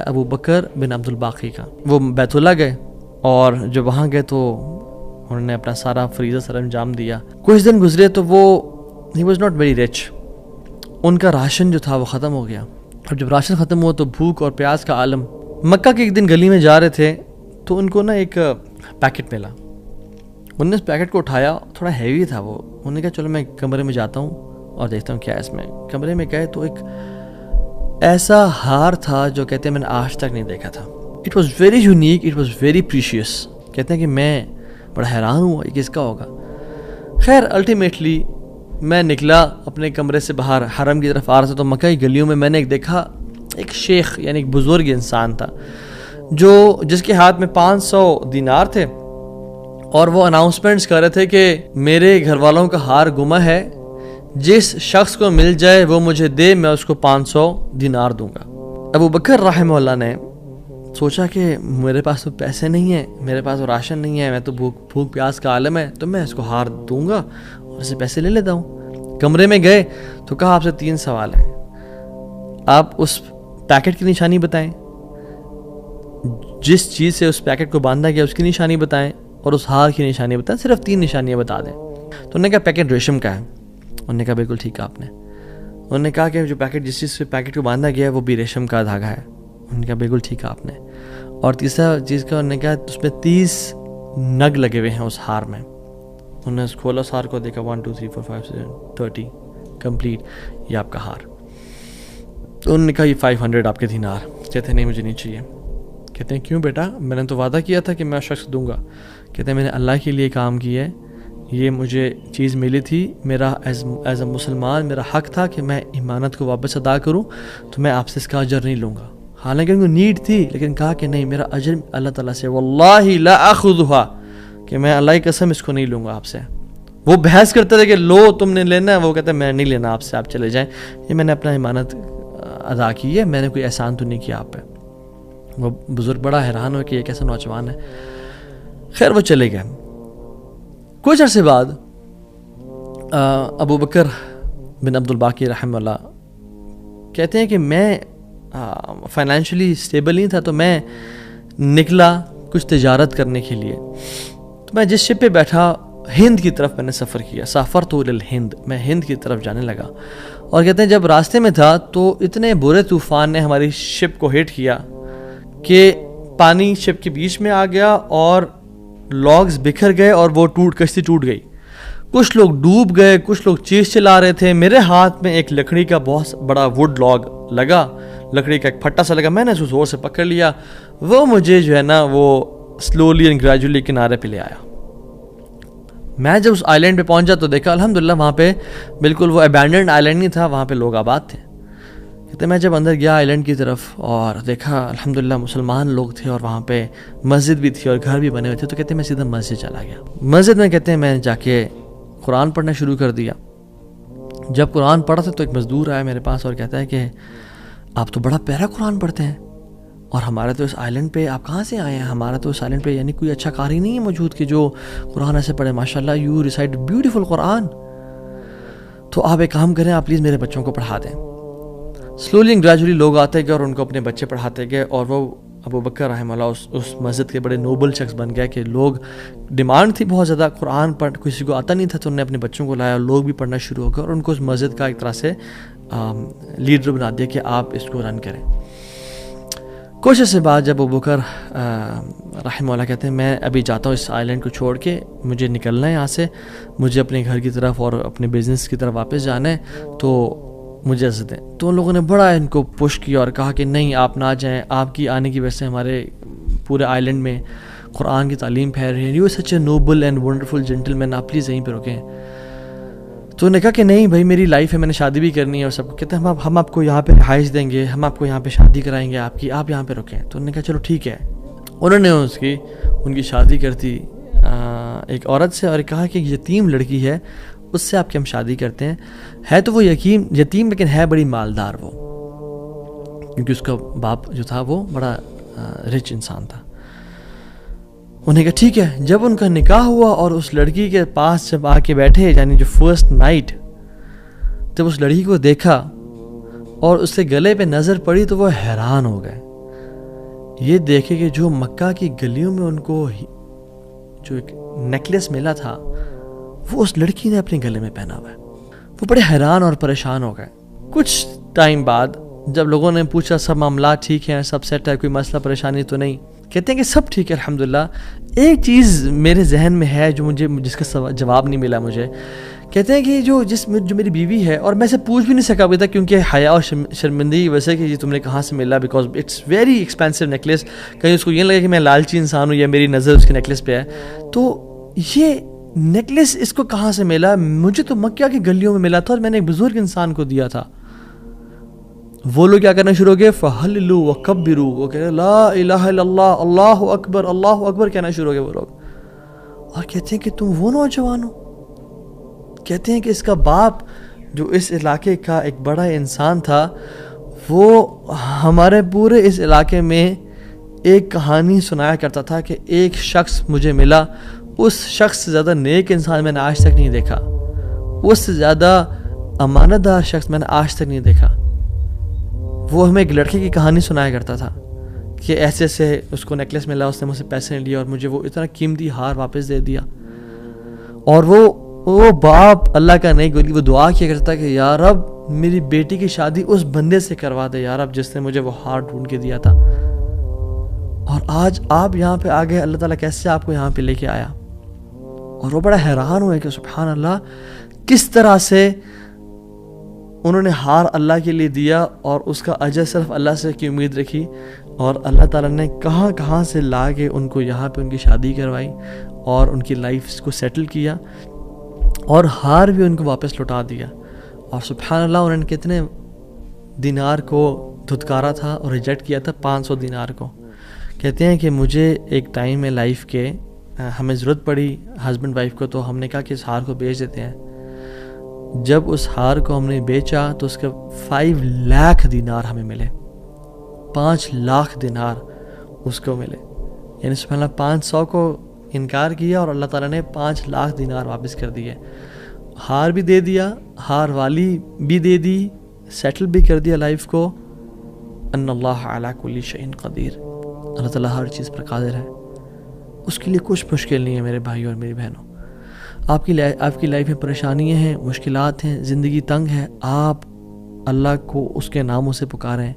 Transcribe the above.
ابو بکر بن عبد الباقی کا. وہ بیت اللہ گئے اور جب وہاں گئے تو انہوں نے اپنا سارا فریضہ سر انجام دیا. کچھ دن گزرے تو وہ ہی واز ناٹ ویری رچ. ان کا راشن جو تھا وہ ختم ہو گیا. اور جب راشن ختم ہوا تو بھوک اور پیاس کا عالم. مکہ کے ایک دن گلی میں جا رہے تھے تو ان کو نا ایک پیکٹ ملا. انہوں نے اس پیکٹ کو اٹھایا, تھوڑا ہیوی تھا وہ. انہوں نے کہا چلو میں کمرے میں جاتا ہوں اور دیکھتا ہوں کیا ہے اس میں. کمرے میں گئے تو ایک ایسا ہار تھا جو کہتے ہیں میں نے آج تک نہیں دیکھا تھا. It was very unique, it was very precious. کہتے ہیں کہ میں بڑا حیران ہوا یہ کس کا ہوگا. خیر الٹیمیٹلی میں نکلا اپنے کمرے سے باہر, حرم کی طرف آ رہا تھا تو مکہ کی گلیوں میں میں نے ایک دیکھا, ایک شیخ یعنی ایک بزرگ انسان تھا جس کے ہاتھ میں 500 دینار تھے اور وہ اناؤنسمنٹس کر رہے تھے کہ میرے گھر والوں کا ہار گما ہے, جس شخص کو مل جائے وہ مجھے دے, میں اس کو 500 دینار دوں گا. ابو بکر رحمہ اللہ نے سوچا کہ میرے پاس تو پیسے نہیں ہیں, میرے پاس تو راشن نہیں ہے, میں تو بھوک پیاس کا عالم ہے, تو میں اس کو ہار دوں گا اور اسے پیسے لے لیتا ہوں. کمرے میں گئے تو کہا آپ سے 3 سوال ہیں, آپ اس پیکٹ کی نشانی بتائیں, جس چیز سے اس پیکٹ کو باندھا گیا اس کی نشانی بتائیں, اور اس ہار کی نشانی بتائیں. صرف 3 نشانیاں بتا دیں. تو انہوں نے کہا پیکٹ ریشم کا ہے. انہوں نے کہا بالکل ٹھیک ہے آپ نے. انہوں نے کہا کہ جو پیکٹ جس چیز سے پیکٹ کو باندھا گیا ہے وہ بھی ریشم کا دھاگا ہے. انہوں نے کہا بالکل ٹھیک ہے آپ نے. اور تیسرا چیز کا انہوں نے کہا اس میں 30 نگ لگے ہوئے ہیں اس ہار میں. انہوں نے کھولا اس ہار کو, دیکھا 1 2 3 4 5 6 30 کمپلیٹ, یہ آپ کا ہار. تو انہوں نے کہا یہ 500 آپ کے دینار. کہتے ہیں نہیں مجھے نہیں چاہیے. کہتے ہیں کیوں بیٹا, میں نے تو وعدہ کیا تھا کہ میں شخص دوں گا. کہتے ہیں میں نے اللہ کے لیے کام کیا ہے, یہ مجھے چیز ملی تھی, میرا ایز اے مسلمان میرا حق تھا کہ میں امانت کو واپس ادا کروں, تو میں آپ سے اس کا اجر نہیں لوں گا. حالانکہ ان کو نیڈ تھی لیکن کہا کہ نہیں میرا اجر اللہ تعالیٰ سے, واللہ لا اخذها, کہ میں اللہ کی قسم اس کو نہیں لوں گا آپ سے. وہ بحث کرتے تھے کہ لو تم نے لینا ہے, وہ کہتے ہیں میں نہیں لینا آپ سے, آپ چلے جائیں, یہ میں نے اپنا امانت ادا کی ہے, میں نے کوئی احسان تو نہیں کیا آپ پہ. وہ بزرگ بڑا حیران ہو کہ یہ کیسا نوجوان ہے. خیر وہ چلے گئے. کچھ عرصے بعد ابو بکر بن عبد الباقی رحمہ اللہ کہتے ہیں کہ میں فائنینشلی اسٹیبل نہیں تھا, تو میں نکلا کچھ تجارت کرنے کے لیے. تو میں جس شپ پہ بیٹھا ہند کی طرف میں نے سفر کیا, سافرت الی الہند, میں ہند کی طرف جانے لگا. اور کہتے ہیں جب راستے میں تھا تو اتنے برے طوفان نے ہماری شپ کو ہٹ کیا کہ پانی شپ کے بیچ میں آ گیا اور لاگز بکھر گئے اور وہ کشتی ٹوٹ گئی. کچھ لوگ ڈوب گئے, کچھ لوگ چیز چلا رہے تھے. میرے ہاتھ میں ایک لکڑی کا بہت بڑا ووڈ لاگ لگا, لکڑی کا ایک پھٹا سا لگا, میں نے اس کو زور سے پکڑ لیا. وہ مجھے جو ہے نا وہ سلولی اینڈ گریجولی کنارے پہ لے آیا. میں جب اس آئی لینڈ پہ پہنچا تو دیکھا الحمدللہ وہاں پہ بالکل وہ ابینڈنڈ آئی لینڈ نہیں تھا, وہاں پہ لوگ آباد تھے. کہتے میں جب اندر گیا آئی لینڈ کی طرف اور دیکھا الحمدللہ مسلمان لوگ تھے اور وہاں پہ مسجد بھی تھی اور گھر بھی بنے ہوئے تھے. تو کہتے ہیں میں سیدھا مسجد چلا گیا. مسجد میں کہتے ہیں میں جا کے قرآن پڑھنا شروع کر دیا. جب قرآن پڑھا تھا تو ایک مزدور آیا میرے پاس اور کہتا ہے کہ آپ تو بڑا پیارا قرآن پڑھتے ہیں, اور ہمارے تو اس آئی لینڈ پہ آپ کہاں سے آئے ہیں؟ ہمارا تو اس آئی لینڈ پہ یعنی کوئی اچھا قاری نہیں ہے موجود کہ جو قرآن ایسے پڑھے. ماشاء اللہ یو ریسائٹ بیوٹیفل قرآن. تو آپ ایک کام کریں, آپ پلیز میرے بچوں کو پڑھا دیں. سلولی اینڈ گریجولی لوگ آتے گئے اور ان کو اپنے بچے پڑھاتے گئے, اور وہ ابو بکر رحمہ اللہ اس مسجد کے بڑے نوبل شخص بن گئے کہ لوگ ڈیمانڈ تھی بہت زیادہ, قرآن پڑھ کسی کو آتا نہیں تھا, تو انہوں نے اپنے بچوں کو لایا, لوگ بھی پڑھنا شروع ہو گئے اور ان کو اس مسجد کا ایک طرح سے لیڈر بنا دیا کہ آپ اس کو رن کریں. کچھ عرصے بعد جب ابو بکر رحمہ اللہ کہتے ہیں میں ابھی جاتا ہوں اس آئی لینڈ کو چھوڑ کے, مجھے نکلنا ہے یہاں سے, مجھے اپنے گھر کی طرف اور اپنے بزنس کی طرف واپس جانا ہے, تو مجھے اجازت دیں. تو ان لوگوں نے بڑا ان کو پش کیا اور کہا کہ نہیں آپ نہ جائیں, آپ کی آنے کی وجہ سے ہمارے پورے آئی لینڈ میں قرآن کی تعلیم پھیل رہی ہے, you such a noble and wonderful gentleman, آپ پلیز یہیں پہ رکیں. تو انہوں نے کہا کہ نہیں بھائی میری لائف ہے, میں نے شادی بھی کرنی ہے اور سب کو. کہتے ہیں ہم آپ کو یہاں پہ رہائش دیں گے, ہم آپ کو یہاں پہ شادی کرائیں گے آپ کی, آپ یہاں پہ رکیں. تو انہوں نے کہا چلو ٹھیک ہے. انہوں نے ان کی شادی کر دی ایک عورت سے, اور کہا کہ یتیم لڑکی ہے اس سے آپ کی ہم شادی کرتے ہیں. ہے تو وہ یتیم لیکن ہے بڑی مالدار وہ, کیونکہ اس کا باپ جو تھا وہ بڑا رچ انسان تھا. انہوں نے کہا ٹھیک ہے. جب ان کا نکاح ہوا اور اس لڑکی کے پاس جب آ کے بیٹھے, یعنی جو فرسٹ نائٹ, جب اس لڑکی کو دیکھا اور اس کے گلے پہ نظر پڑی تو وہ حیران ہو گئے. یہ دیکھے کہ جو مکہ کی گلیوں میں ان کو جو ایک نیکلیس ملا تھا وہ اس لڑکی نے اپنے گلے میں پہنا ہوا ہے. وہ بڑے حیران اور پریشان ہو گئے. کچھ ٹائم بعد جب لوگوں نے پوچھا سب معاملات ٹھیک ہیں, سب سیٹ ہے, کوئی مسئلہ پریشانی تو نہیں, کہتے ہیں کہ سب ٹھیک ہے الحمدللہ. ایک چیز میرے ذہن میں ہے جو جس کا جواب نہیں ملا مجھے. کہتے ہیں کہ جو میری بیوی ہے, اور میں سے پوچھ بھی نہیں سکا ابھی تک کیونکہ حیا اور شرمندگی کی وجہ سے کہ یہ تم نے کہاں سے ملا, because it's very expensive necklace. کہیں اس کو یہ لگے کہ میں لالچی انسان ہوں یا میری نظر اس کے نیکلیس پہ ہے. تو یہ نیکلیس اس کو کہاں سے ملا؟ مجھے تو مکہ کی گلیوں میں ملا تھا اور میں نے ایک بزرگ انسان کو دیا تھا. وہ لوگ کیا کرنا شروع ہو گئے, فَحَلِّلُوا وَكَبِّرُوا, وہ کہہ رہے لا الہ الا اللہ, اللہ اکبر کہنا شروع ہو گئے وہ لوگ. اور کہتے ہیں کہ تم وہ نوجوان ہو. کہتے ہیں کہ اس کا باپ جو اس علاقے کا ایک بڑا انسان تھا, وہ ہمارے پورے اس علاقے میں ایک کہانی سنایا کرتا تھا کہ ایک شخص مجھے ملا, اس شخص سے زیادہ نیک انسان میں نے آج تک نہیں دیکھا, اس سے زیادہ امانت دار شخص میں نے آج تک نہیں دیکھا. وہ ہمیں ایک لڑکے کی کہانی سنایا کرتا تھا کہ ایسے ایسے اس کو نیکلیس ملا, اس نے مجھ سے پیسے نہیں لیے اور مجھے وہ اتنا قیمتی ہار واپس دے دیا. اور وہ باپ اللہ کا نہیں گولی, وہ دعا کیا کرتا کہ یا رب میری بیٹی کی شادی اس بندے سے کروا دے یا رب جس نے مجھے وہ ہار ڈھونڈ کے دیا تھا. اور آج آپ یہاں پہ آ گئے, اللہ تعالیٰ کیسے آپ کو یہاں پہ لے کے آیا. اور وہ بڑا حیران ہوئے کہ سبحان اللہ, کس طرح سے انہوں نے ہار اللہ کے لیے دیا اور اس کا اجر صرف اللہ سے کی امید رکھی, اور اللہ تعالیٰ نے کہاں سے لا کے ان کو یہاں پہ ان کی شادی کروائی اور ان کی لائف کو سیٹل کیا, اور ہار بھی ان کو واپس لوٹا دیا. اور سبحان اللہ انہوں نے کتنے دینار کو دھتکارا تھا اور ریجیکٹ کیا تھا, 500 دینار کو. کہتے ہیں کہ مجھے ایک ٹائم میں لائف کے ہمیں ضرورت پڑی ہسبینڈ وائف کو, تو ہم نے کہا کہ اس ہار کو بیچ دیتے ہیں. جب اس ہار کو ہم نے بیچا تو اس کے 5 لاکھ دینار ہمیں ملے, 5 لاکھ دینار اس کو ملے. یعنی سبحان اللہ 500 کو انکار کیا اور اللہ تعالیٰ نے 5 لاکھ دینار واپس کر دیے. ہار بھی دے دیا, ہار والی بھی دے دی, سیٹل بھی کر دیا لائف کو. ان اللہ علی کل شیء قدیر, اللہ تعالیٰ ہر چیز پر قادر ہے, اس کے لیے کچھ مشکل نہیں ہے میرے بھائی اور میری بہنوں. آپ کی لائف میں پریشانیاں ہیں, مشکلات ہیں, زندگی تنگ ہے, آپ اللہ کو اس کے ناموں سے پکاریں,